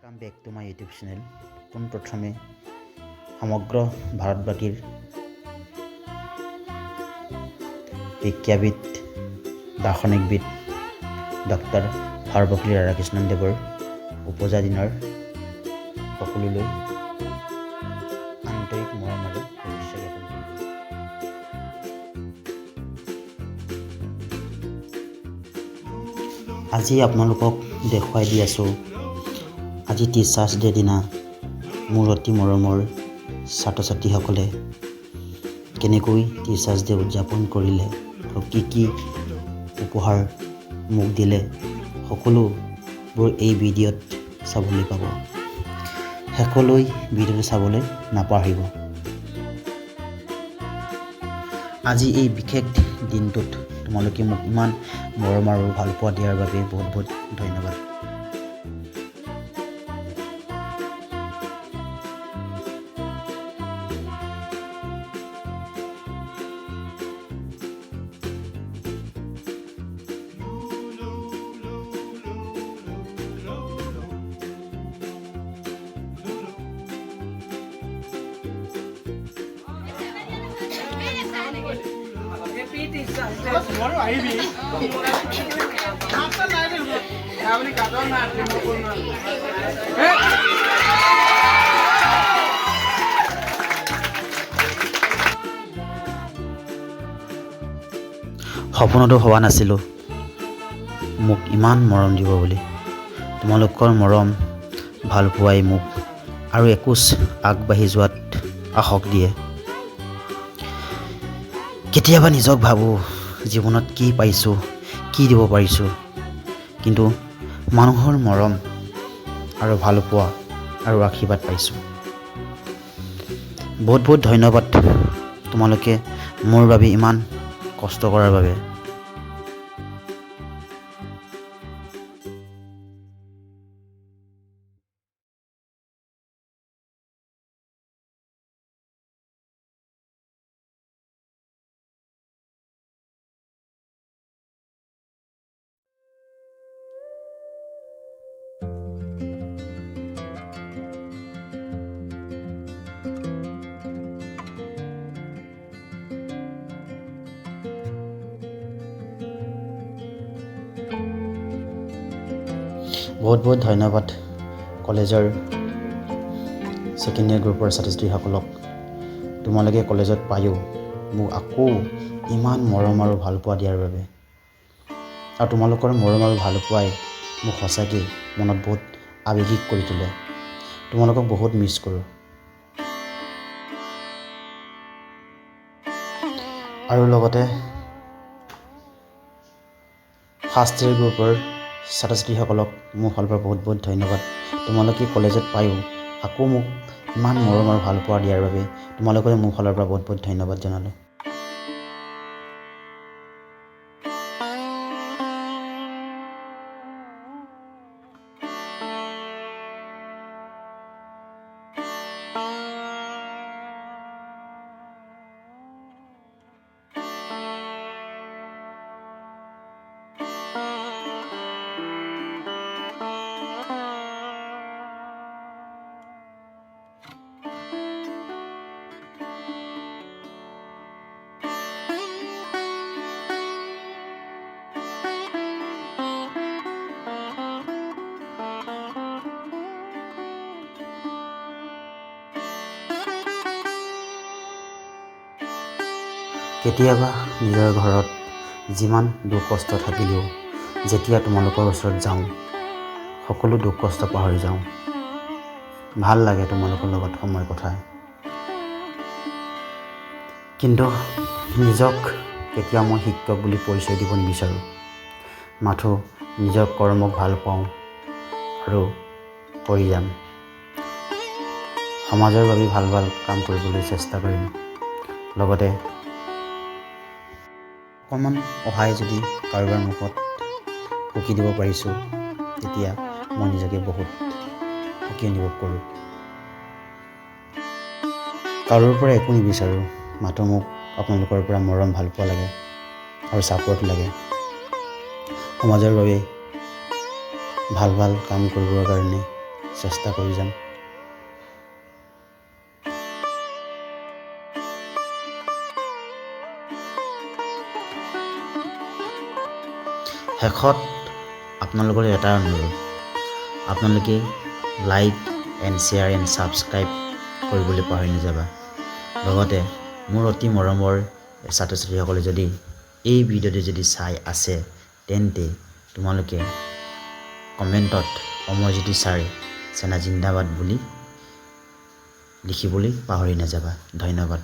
Welcome back to my YouTube channel. পোনপ্ৰথমে সমগ্ৰ ভাৰতবাসীৰ বিজ্ঞাবিদ দাৰ্শনিকবিদ ডক্টৰ সৰ্বপল্লী ৰাধাকৃষ্ণদেৱৰ উপজা দিনৰ সকলোলৈ আন্তৰিক মৰম আৰু শুভেচ্ছা জ্ঞাপন কৰিলোঁ। আজি আপোনালোকক দেখুৱাই দি আছোঁ আজি টিচাৰ্ছ ডে দিনা মোৰ অতি মৰমৰ ছাত্ৰ ছাত্ৰীসকলে কেনেকৈ টিচাৰ্ছ ডে উদযাপন কৰিলে আৰু কি উপহাৰ মোক দিলে সকলোবোৰ এই ভিডিঅ'ত চাবলৈ পাব। শেষলৈ ভিডিঅ'টো চাবলৈ নাপাহৰিব। আজি এই বিশেষ দিনটোত তোমালোকে মোক ইমান মৰম আৰু ভালপোৱা দিয়াৰ বাবে বহুত বহুত ধন্যবাদ। সপোনতো ভবা নাছিলোঁ মোক ইমান মৰম দিব বুলি। তোমালোকৰ মৰম ভাল পোৱাই মোক আৰু এখোজ আগবাঢ়ি যোৱাত সাহস দিয়ে। কেতিয়াবা নিজক ভাবোঁ জীৱনত কি পাইছোঁ, কি দিব পাৰিছোঁ, কিন্তু মানুহৰ মৰম আৰু ভাল পোৱা আৰু আশীৰ্বাদ পাইছোঁ। বহুত বহুত ধন্যবাদ তোমালোকে মোৰ বাবে ইমান কষ্ট কৰাৰ বাবে। বহুত বহুত ধন্যবাদ কলেজৰ ছেকেণ্ড ইয়েৰ গ্ৰুপৰ ছাত্ৰ ছাত্ৰীসকলক। তোমালোকে কলেজত পায়ো মোক আকৌ ইমান মৰম আৰু ভালপোৱা দিয়াৰ বাবে। আৰু তোমালোকৰ মৰম আৰু ভালপোৱাই মোক সঁচাকৈ মনত বহুত আৱেগিক কৰি তোলে। তোমালোকক বহুত মিছ কৰোঁ। আৰু লগতে ফাৰ্ষ্ট ইয়েৰ গ্ৰুপৰ ছাত্ৰ ছাত্ৰীসকলক মোৰ ফালৰ পৰা বহুত বহুত ধন্যবাদ। তোমালোকে কলেজত পায়ো আকৌ মোক ইমান মৰম আৰু ভালপোৱা দিয়াৰ বাবে তোমালোকলৈ মোৰ ফালৰ পৰা বহুত বহুত ধন্যবাদ জনালোঁ। কেতিয়াবা নিজৰ ঘৰত যিমান দুখ কষ্ট থাকিলেও যেতিয়া তোমালোকৰ ওচৰত যাওঁ সকলো দুখ কষ্ট পাহৰি যাওঁ। ভাল লাগে তোমালোকৰ লগত সময় কটাই। কিন্তু নিজক কেতিয়া মই শিক্ষক বুলি পৰিচয় দিব নিবিচাৰোঁ। মাথো নিজৰ কৰ্মক ভাল পাওঁ আৰু কৰি যাম। সমাজৰ বাবে ভাল ভাল কাম কৰিবলৈ চেষ্টা কৰিম। লগতে অকণমান সহায় যদি কাৰোবাৰ মুখত সুখী দিব পাৰিছোঁ তেতিয়া মই নিজকে বহুত সুখী অনুভৱ কৰোঁ। কাৰোৰ পৰা একো নিবিচাৰোঁ, মাথো মোক আপোনালোকৰ পৰা মৰম ভালপোৱা লাগে আৰু ছাপোৰ্ট লাগে। সমাজৰ বাবে ভাল ভাল কাম কৰিবৰ কাৰণে চেষ্টা কৰি যাম। শেষত আপোনালোকৰ এটা অনুৰোধ, আপোনালোকে like and share and subscribe কৰিবলৈ পাহৰি নাযাবা। লগতে মোৰ অতি মৰমৰ ছাত্ৰ ছাত্ৰীসকলে যদি এই ভিডিঅ'টো যদি চাই আছে তেন্তে তোমালোকে কমেণ্টত অমৰজ্যোতি ছাৰ সেনা জিন্দাবাদ বুলি লিখিবলৈ পাহৰি নাযাবা। ধন্যবাদ।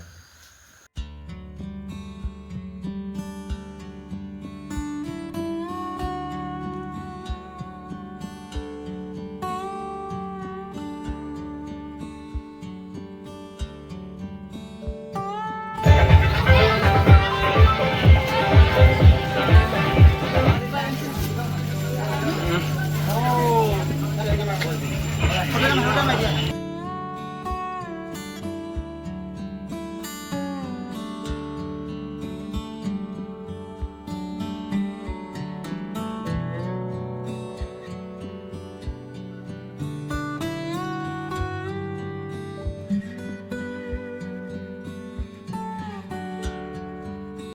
Oh.